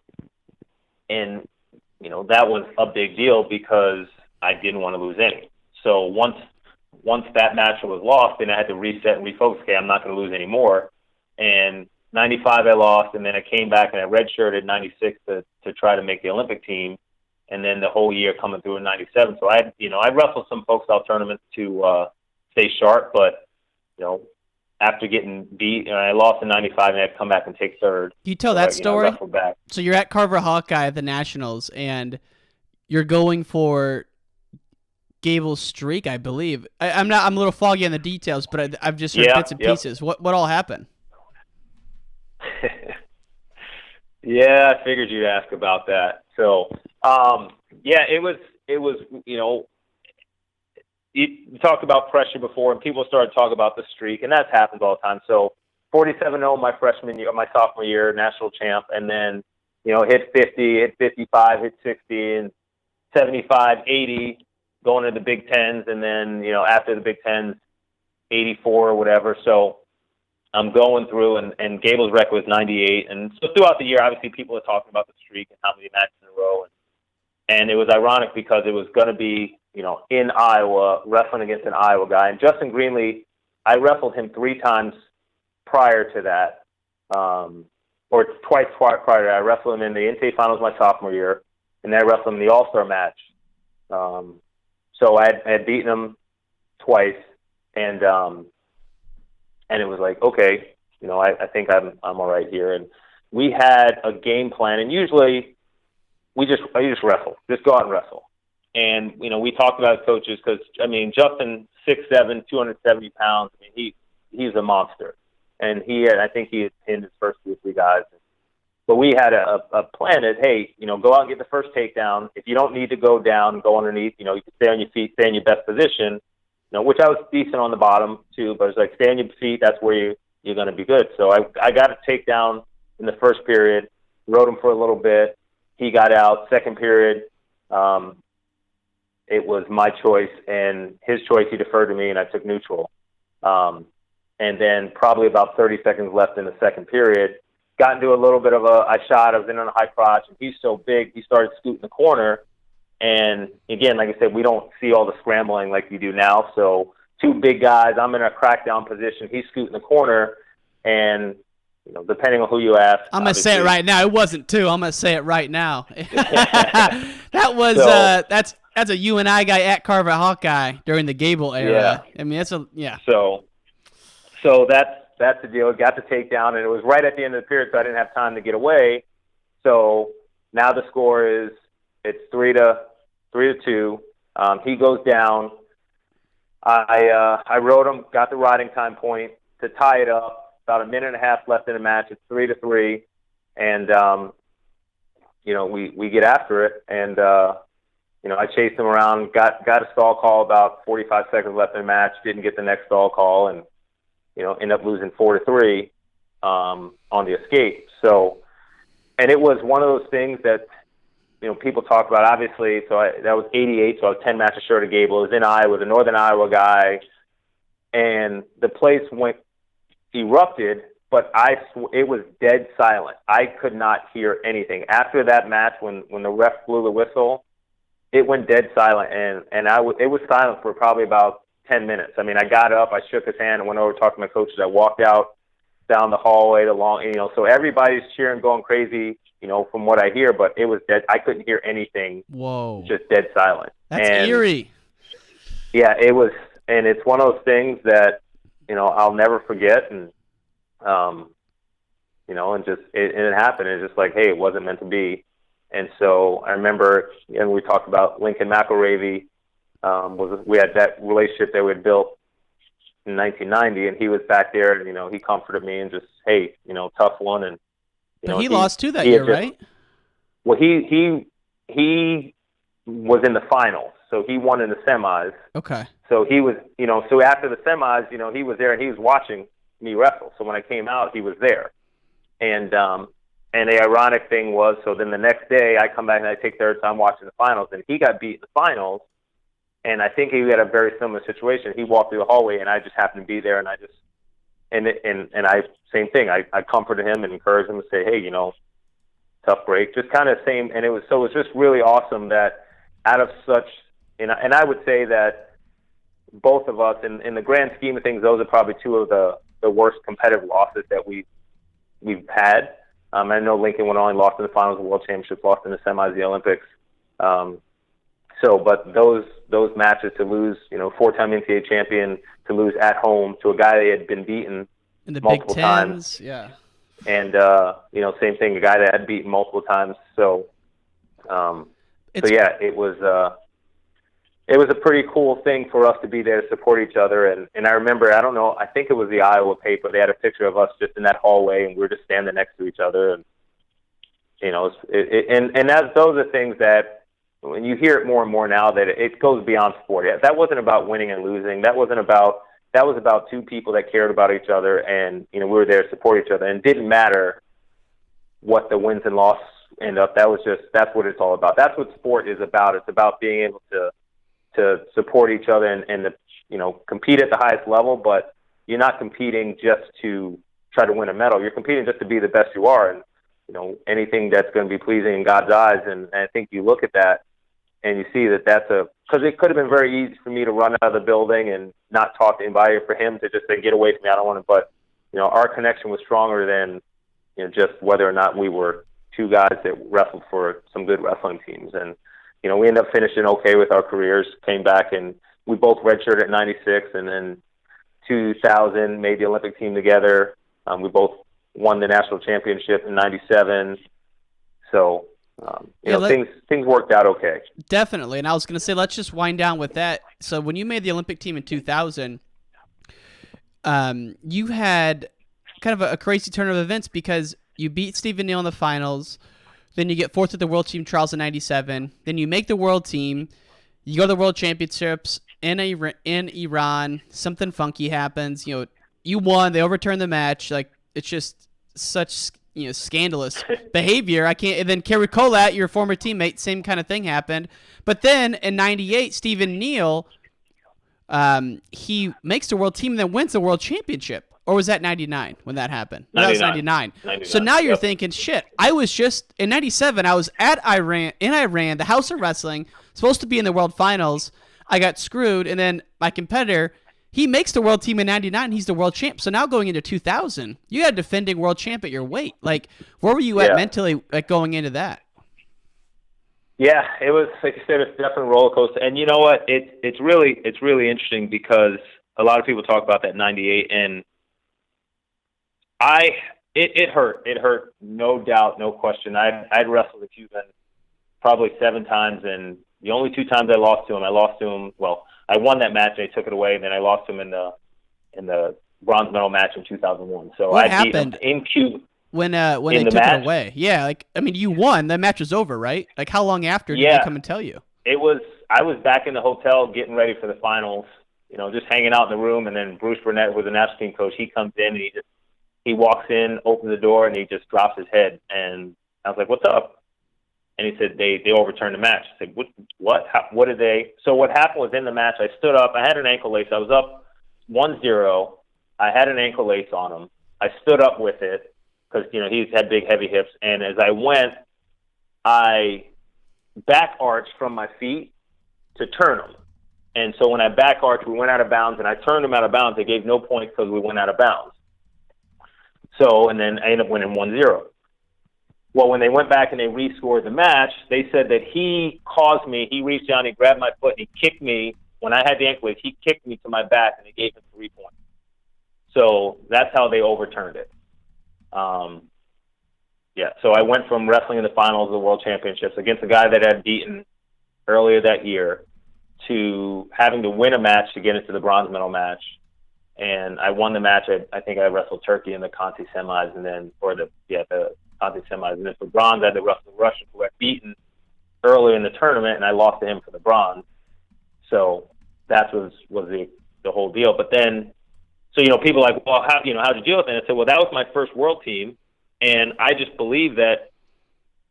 and that was a big deal because I didn't want to lose any. So once that match was lost, then I had to reset and refocus. Okay, I'm not going to lose anymore. And 95 I lost, and then I came back and I redshirted 96 to try to make the Olympic team, and then the whole year coming through in 97. So I wrestled some folks out tournaments to stay sharp, but after getting beat, I lost in 95 and I had to come back and take third. Can you tell that story? So you're at Carver Hawkeye at the Nationals and you're going for Gables' streak, I believe. I'm a little foggy on the details, but I've just heard bits and pieces. What all happened? Yeah, I figured you'd ask about that. So, it was you talked about pressure before, and people started talking about the streak, and that happens all the time. So 47-0 my freshman year, my sophomore year, national champ, and then, hit 50, hit 55, hit 60, and 75, 80, going to the Big Tens, and then, after the Big Tens, 84 or whatever. So I'm going through, and Gables' record was 98. And so throughout the year, obviously, people are talking about the streak and how many matches in a row. And it was ironic because it was going to be, in Iowa, wrestling against an Iowa guy. And Justin Greenlee, I wrestled him 3 times prior to that, or twice prior to that. I wrestled him in the NCAA finals my sophomore year, and then I wrestled him in the All-Star match. So I had beaten him twice, and it was like, okay, I think I'm all right here. And we had a game plan, and usually I just wrestle, just go out and wrestle. And we talked about coaches because Justin 6'7", 270 pounds. He's a monster, and I think he had pinned his first 2 or 3 guys. But we had a plan that, hey, go out and get the first takedown. If you don't need to go down, go underneath. You can stay on your feet, stay in your best position. Which I was decent on the bottom too, but it's like stay on your feet. That's where you're going to be good. So I got a takedown in the first period, rode him for a little bit. He got out. Second period, it was my choice and his choice. He deferred to me, and I took neutral. And then probably about 30 seconds left in the second period, got into a little bit of a shot. I was in on a high crotch, and he's so big, he started scooting the corner. And again, like I said, we don't see all the scrambling like we do now. So 2 big guys, I'm in a crackdown position. He's scooting the corner, and depending on who you ask, I'm gonna say it right now. It wasn't 2. I'm gonna say it right now. That was that's a you and I guy at Carver Hawkeye during the Gable era. Yeah. So that's the deal. Got the takedown, and it was right at the end of the period, so I didn't have time to get away. So now the score is it's 3-2. He goes down. I rode him, got the riding time point to tie it up. About a minute and a half left in the match. It's 3-3, and we get after it, and I chased him around. Got a stall call about 45 seconds left in the match. Didn't get the next stall call, and end up losing 4-3 on the escape. So, and it was one of those things that people talk about. Obviously, that was 88, so I was 10 matches short of Gables. It was in Iowa, the Northern Iowa guy, and the place erupted, but it was dead silent. I could not hear anything after that match. When the ref blew the whistle, it went dead silent, and it was silent for probably about 10 minutes. I got up, I shook his hand, and went over to talk to my coaches. I walked out down the hallway, so everybody's cheering, going crazy, from what I hear, but it was dead. I couldn't hear anything. Whoa. Just dead silent. That's eerie. Yeah, it was, and it's one of those things that, I'll never forget, and and just it happened. It's just like, hey, it wasn't meant to be. And so I remember, and we talked about Lincoln McElravy. We had that relationship that we had built in 1990, and he was back there, and he comforted me and just, hey, tough one. And but he lost 2 that year, right? Well, he was in the finals, so he won in the semis. Okay. So he was, so after the semis, he was there and he was watching me wrestle. So when I came out, he was there. And the ironic thing was, so then the next day I come back and I take third time watching the finals, and he got beat in the finals. And I think he had a very similar situation. He walked through the hallway, and I just happened to be there, and I just, same thing. I comforted him and encouraged him to say, hey, tough break, just kind of same. And it was just really awesome that out of such, and I would say that both of us, in the grand scheme of things, those are probably 2 of the worst competitive losses that we've had. I know Lincoln went on, lost in the finals of the World Championships, lost in the semis of the Olympics. But those matches to lose, 4-time NCAA champion, to lose at home to a guy that had been beaten in the multiple Big Tens, times. yeah. And same thing, a guy that had beaten multiple times. So, it was a pretty cool thing for us to be there to support each other. And I remember, I think it was the Iowa paper. They had a picture of us just in that hallway, and we were just standing next to each other. And those are things that, when you hear it more and more now, that it goes beyond sport. That wasn't about winning and losing. That wasn't about that was about two people that cared about each other, and we were there to support each other, and it didn't matter what the wins and losses end up. That's what it's all about. That's what sport is about. It's about being able to support each other and to, compete at the highest level, but you're not competing just to try to win a medal. You're competing just to be the best you are, and anything that's going to be pleasing in God's eyes. And I think you look at that and you see that because it could have been very easy for me to run out of the building and not talk to anybody, or for him to just say, get away from me, I don't want to. But, our connection was stronger than, just whether or not we were two guys that wrestled for some good wrestling teams. And, we ended up finishing okay with our careers, came back, and we both redshirted at 96, and then 2000 made the Olympic team together. We both won the national championship in 97. So, things worked out okay. Definitely. And I was going to say, let's just wind down with that. So when you made the Olympic team in 2000, you had kind of a crazy turn of events because you beat Stephen Neal in the finals. Then you get fourth at the World Team Trials in 97. Then you make the World Team. You go to the World Championships in Iran. Something funky happens. You won. They overturned the match. Like, it's just such scandalous behavior. I can't. And then Carrie Coale, your former teammate, same kind of thing happened. But then in 98, Stephen Neal, he makes the World Team and then wins the World Championship. Or was that 99 when that happened? No, that was 99. So now you're thinking, shit, I was just, in 97, I was in Iran, the House of Wrestling, supposed to be in the World Finals. I got screwed, and then my competitor, he makes the World Team in 99, he's the World Champ. So now going into 2000, you got a defending World Champ at your weight. Like, where were you at mentally going into that? Yeah, it was, like you said, it's definitely a roller coaster. And you know what? It's really interesting because a lot of people talk about that 98, and it hurt. It hurt, no doubt, no question. I'd wrestled a Cuban probably 7 times, and the only 2 times I lost to him, well, I won that match, they took it away, and then I lost him in the bronze medal match in 2001. So what I beat him happened in Cuba. When they took it away? Yeah, you won. The match was over, right? Like, how long after did they come and tell you? I was back in the hotel getting ready for the finals, just hanging out in the room, and then Bruce Burnett, who was the national team coach, he comes in, and he walks in, opens the door, and he just drops his head. And I was like, what's up? And he said, they overturned the match. I said, what? What did they? So what happened was in the match, I stood up. I had an ankle lace. I was up 1-0. I had an ankle lace on him. I stood up with it because, he's had big, heavy hips. And as I went, I back arched from my feet to turn him. And so when I back arched, we went out of bounds, and I turned him out of bounds. They gave no points because we went out of bounds. So, and then I ended up winning 1-0. Well, when they went back and they rescored the match, they said that he caused me, he reached down, he grabbed my foot, and he kicked me. When I had the ankle lace, he kicked me to my back, and they gave him 3 points. So that's how they overturned it. So I went from wrestling in the finals of the World Championships against a guy that I'd beaten earlier that year to having to win a match to get into the bronze medal match. And I won the match. I think I wrestled Turkey in the Conti semis, and then the Conti semis, and then for bronze I had to wrestle the Russian, who I'd beaten earlier in the tournament, and I lost to him for the bronze. So that was the whole deal. But then, people are like, well, how'd you deal with it? And I said, well, that was my first world team, and I just believed that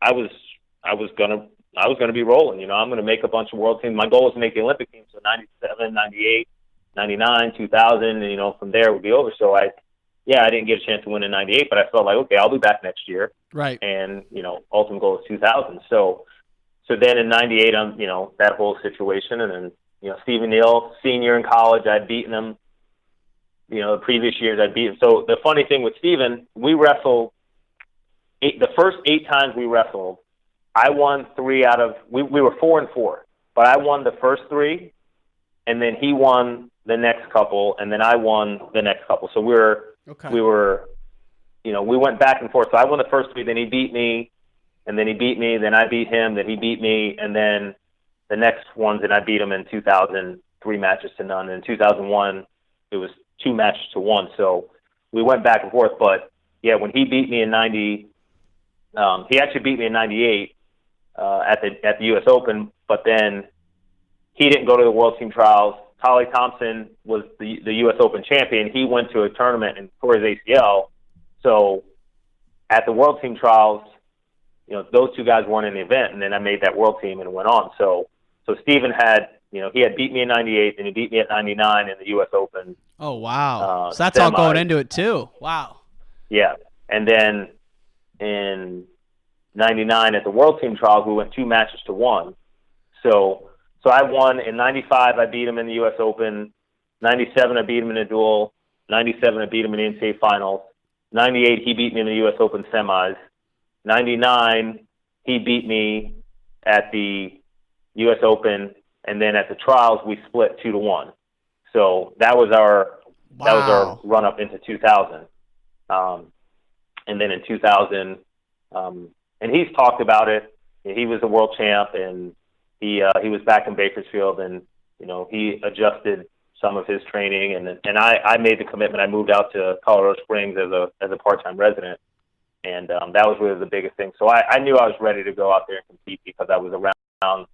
I was gonna be rolling. I'm gonna make a bunch of world teams. My goal was to make the Olympic team, so 97, 98. 99, 2000, and from there it would be over. So I didn't get a chance to win in 98, but I felt like, okay, I'll be back next year. Right. And, ultimate goal is 2000. So then in 98, that whole situation. And then, Stephen Neal, senior in college, I'd beaten him. The previous years I'd beaten him. So the funny thing with Stephen, we wrestled, the first 8 times we wrestled, I won 3 out of, we were 4-4, but I won the first 3, and then he won the next couple, and then I won the next couple. So we were, we went back and forth. So I won the first 3, then he beat me, and then he beat me, then I beat him, then he beat me, and then the next ones, and I beat him in 2000, 3 matches to none. And in 2001, it was 2 matches to 1. So we went back and forth. But yeah, when he beat me in 90, he actually beat me in 98 at the U.S. Open, but then he didn't go to the World Team Trials Holly Thompson was the U.S. Open champion. He went to a tournament and tore his ACL. So at the World Team Trials, those two guys weren't in the event, and then I made that World Team and went on. So Stephen had, he had beat me in 98, and he beat me at 99 in the U.S. Open. Oh, wow. So that's all going into it, too. Wow. Yeah. And then in 99 at the World Team Trials, we went 2 matches to 1. So I won in 95. I beat him in the U.S. Open. 97, I beat him in a duel. 97, I beat him in the NCAA finals. 98, he beat me in the U.S. Open semis. 99, he beat me at the U.S. Open, and then at the trials we split 2-1. So that was our run up into 2000. And then in 2000, and he's talked about it. He was a world champ, and he was back in Bakersfield, and he adjusted some of his training, and I made the commitment. I moved out to Colorado Springs as a part-time resident, and that was really the biggest thing. So I knew I was ready to go out there and compete because I was around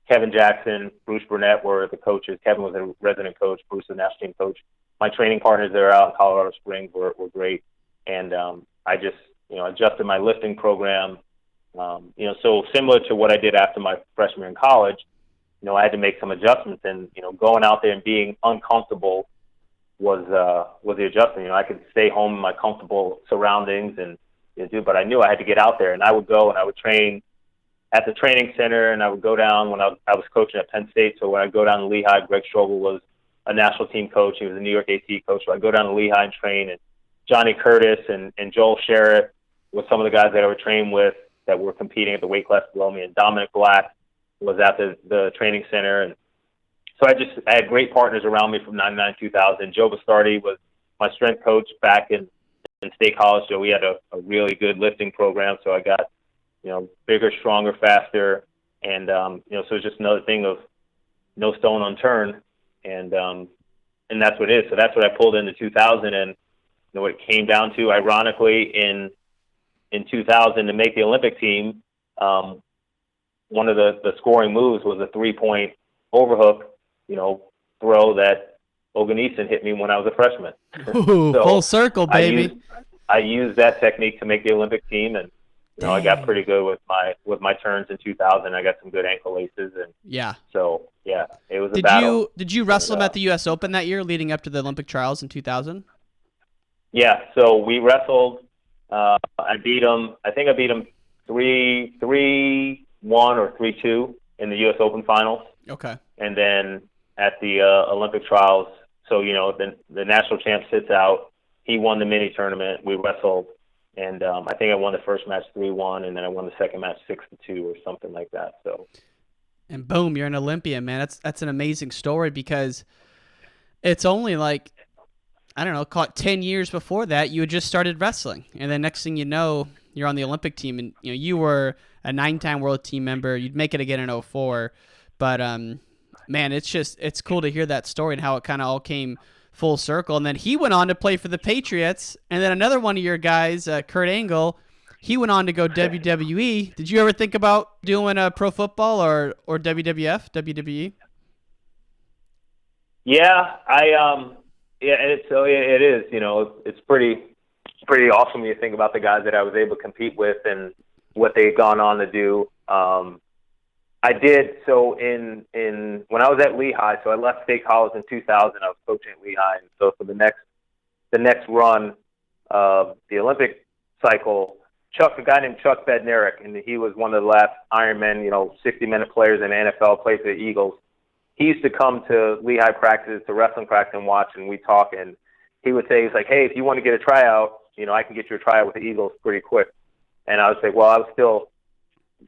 Kevin Jackson, Bruce Burnett were the coaches. Kevin was a resident coach, Bruce the national team coach. My training partners that are out in Colorado Springs were great, and I just adjusted my lifting program. So similar to what I did after my freshman year in college, I had to make some adjustments, and going out there and being uncomfortable was the adjustment. I could stay home in my comfortable surroundings and but I knew I had to get out there, and I would go and I would train at the training center, and I would go down when I was coaching at Penn State. So when I go down to Lehigh, Greg Strobel was a national team coach. He was a New York AT coach. So I go down to Lehigh and train, and Johnny Curtis and Joel Sherritt was some of the guys that I would train with that were competing at the weight class below me, and Dominic Black was at the training center. And so I had great partners around me from 99, 2000. Joe Bastardi was my strength coach back in State College. So we had a really good lifting program. So I got, bigger, stronger, faster. And, so it's just another thing of no stone unturned. And that's what it is. So that's what I pulled into 2000. And what it came down to, ironically, in 2000 to make the Olympic team, one of the scoring moves was a 3-point overhook, throw that Oganeson hit me when I was a freshman. Ooh, so full circle, baby. I used that technique to make the Olympic team, and I got pretty good with my turns in 2000. I got some good ankle laces, and so it was a battle. Did you wrestle him at the U.S. Open that year, leading up to the Olympic trials in 2000? Yeah, so we wrestled. I beat him. I think I beat him 3-1 or 3-2 in the U.S. Open finals. Okay. And then at the Olympic trials, so the national champ sits out. He won the mini tournament. We wrestled, and I think I won the first match 3-1, and then I won the second match 6-2 or something like that. So. And boom, you're an Olympian, man. That's an amazing story because it's only like, I don't know, call it 10 years before that, you had just started wrestling. And then next thing you know, you're on the Olympic team. And you were a 9-time world team member. You'd make it again in 2004. But, man, it's cool to hear that story and how it kind of all came full circle. And then he went on to play for the Patriots. And then another one of your guys, Kurt Angle, he went on to go WWE. Did you ever think about doing pro football or WWF, WWE? Yeah, it is. It's pretty awesome when you think about the guys that I was able to compete with and what they've gone on to do. I did so in when I was at Lehigh. So I left State College in 2000. I was coaching at Lehigh, and so for the next run of the Olympic cycle, a guy named Chuck Bednarik, and he was one of the last Ironman, 60-minute players in the NFL, played for the Eagles. He used to come to Lehigh practices, to wrestling practice, and watch, and we talk, and he would say, he's like, hey, if you want to get a tryout, I can get you a tryout with the Eagles pretty quick. And I would say, well, I was still,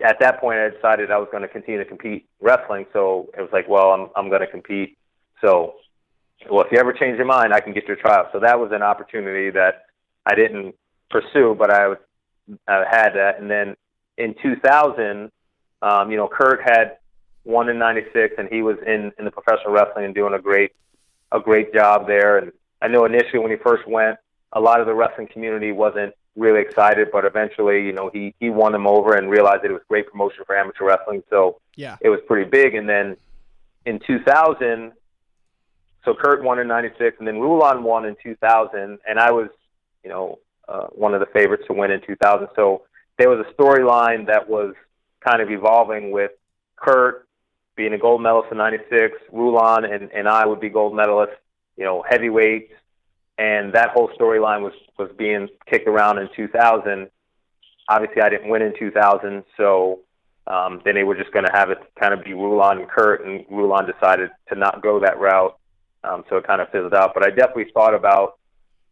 at that point, I decided I was going to continue to compete wrestling, so it was like, well, I'm going to compete. So, well, if you ever change your mind, I can get you a tryout. So that was an opportunity that I didn't pursue, but I had that. And then in 2000, Kurt had won in 96, and he was in the professional wrestling and doing a great job there. And I know initially when he first went, a lot of the wrestling community wasn't really excited, but eventually, he won them over and realized that it was great promotion for amateur wrestling. So it was pretty big. And then in 2000, so Kurt won in 96, and then Rulon won in 2000, and I was, one of the favorites to win in 2000. So there was a storyline that was kind of evolving with Kurt being a gold medalist in 96, Rulon and I would be gold medalists, heavyweights, and that whole storyline was being kicked around in 2000. Obviously, I didn't win in 2000, so then they were just going to have it kind of be Rulon and Kurt, and Rulon decided to not go that route, so it kind of fizzled out. But I definitely thought about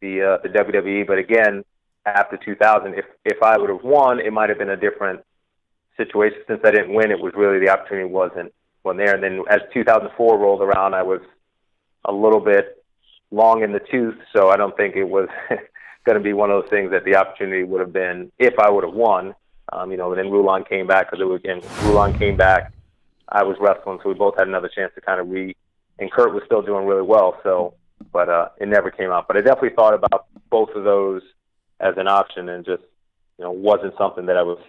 the WWE, but again, after 2000, if I would have won, it might have been a different situation. Since I didn't win, it was really the opportunity wasn't there. And then as 2004 rolled around, I was a little bit long in the tooth, so I don't think it was going to be one of those things that the opportunity would have been if I would have won. And then Rulon came back Rulon came back. I was wrestling, so we both had another chance to kind of and Kurt was still doing really well. So, but it never came out. But I definitely thought about both of those as an option, and just wasn't something that I was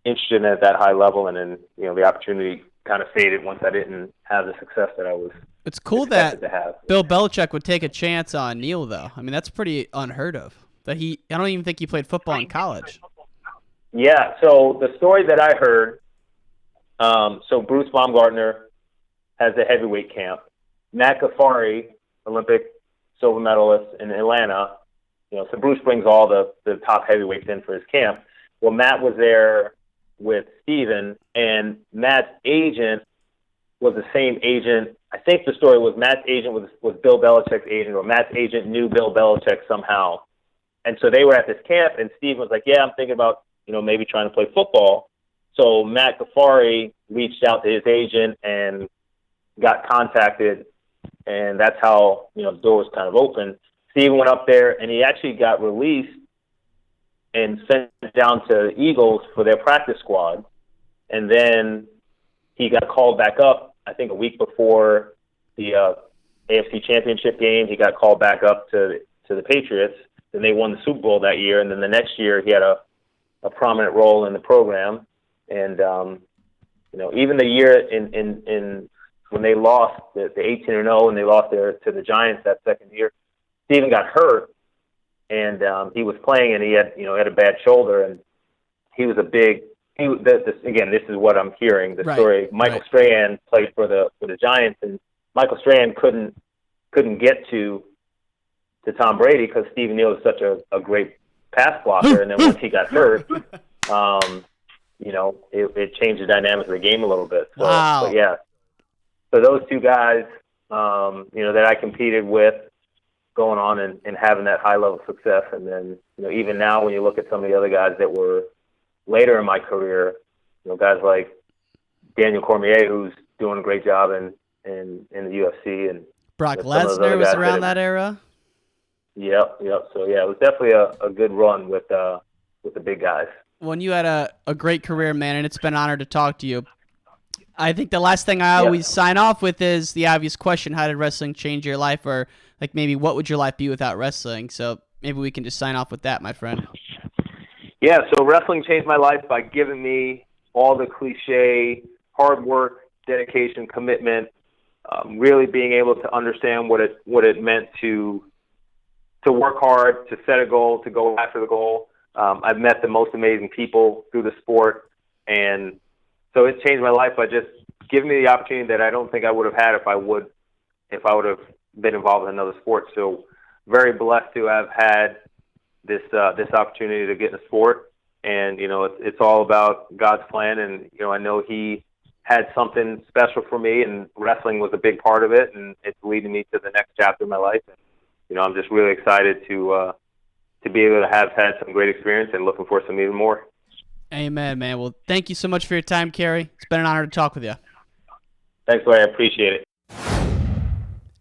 interested in at that high level. And then the opportunity kind of faded once I didn't have the success that I was. It's cool that Bill Belichick would take a chance on Neal, though. I mean, that's pretty unheard of. I don't even think he played football in college. Yeah. So the story that I heard, so Bruce Baumgartner has a heavyweight camp. Matt Ghaffari, Olympic silver medalist in Atlanta. So Bruce brings all the top heavyweights in for his camp. Well, Matt was there with Steven, and Matt's agent was the same agent. I think the story was Matt's agent was Bill Belichick's agent, or Matt's agent knew Bill Belichick somehow. And so they were at this camp, and Steven was like, yeah, I'm thinking about, maybe trying to play football. So Matt Ghaffari reached out to his agent and got contacted, and that's how, the door was kind of open. Steven went up there, and he actually got released and sent down to Eagles for their practice squad. And then he got called back up, I think a week before the AFC Championship game. He got called back up to the Patriots. Then they won the Super Bowl that year. And then the next year he had a prominent role in the program. And, even the year in when they lost the 18-0 and they lost to the Giants that second year, Steven got hurt, and he was playing, and he had had a bad shoulder, and he was a big. This is what I'm hearing. The story. Michael Strahan played for the Giants, and Michael Strahan couldn't get to Tom Brady because Stephen Neal is such a great pass blocker, and then once he got hurt, it changed the dynamics of the game a little bit. So, wow. But yeah. So those two guys, that I competed with, going on and having that high level of success. And then, even now when you look at some of the other guys that were later in my career, guys like Daniel Cormier, who's doing a great job in the UFC, and Brock Lesnar was around that era. Yep. So yeah, it was definitely a good run with the big guys. When you had a great career, man, and it's been an honor to talk to you. I think the last thing I always sign off with is the obvious question: how did wrestling change your life? Or like maybe what would your life be without wrestling? So maybe we can just sign off with that, my friend. Yeah, so wrestling changed my life by giving me all the cliche hard work, dedication, commitment, really being able to understand what it meant to work hard, to set a goal, to go after the goal. I've met the most amazing people through the sport, and so it changed my life by just giving me the opportunity that I don't think I would have had if I would have been involved in another sport. So very blessed to have had this opportunity to get in the sport, and it's all about God's plan, and I know He had something special for me, and wrestling was a big part of it, and it's leading me to the next chapter of my life. And I'm just really excited to be able to have had some great experience and looking for some even more. Amen, man. Well, thank you so much for your time, Carrie. It's been an honor to talk with you. Thanks, Larry. I appreciate it.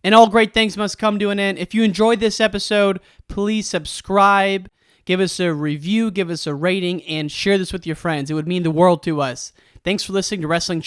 And all great things must come to an end. If you enjoyed this episode, please subscribe, give us a review, give us a rating, and share this with your friends. It would mean the world to us. Thanks for listening to Wrestling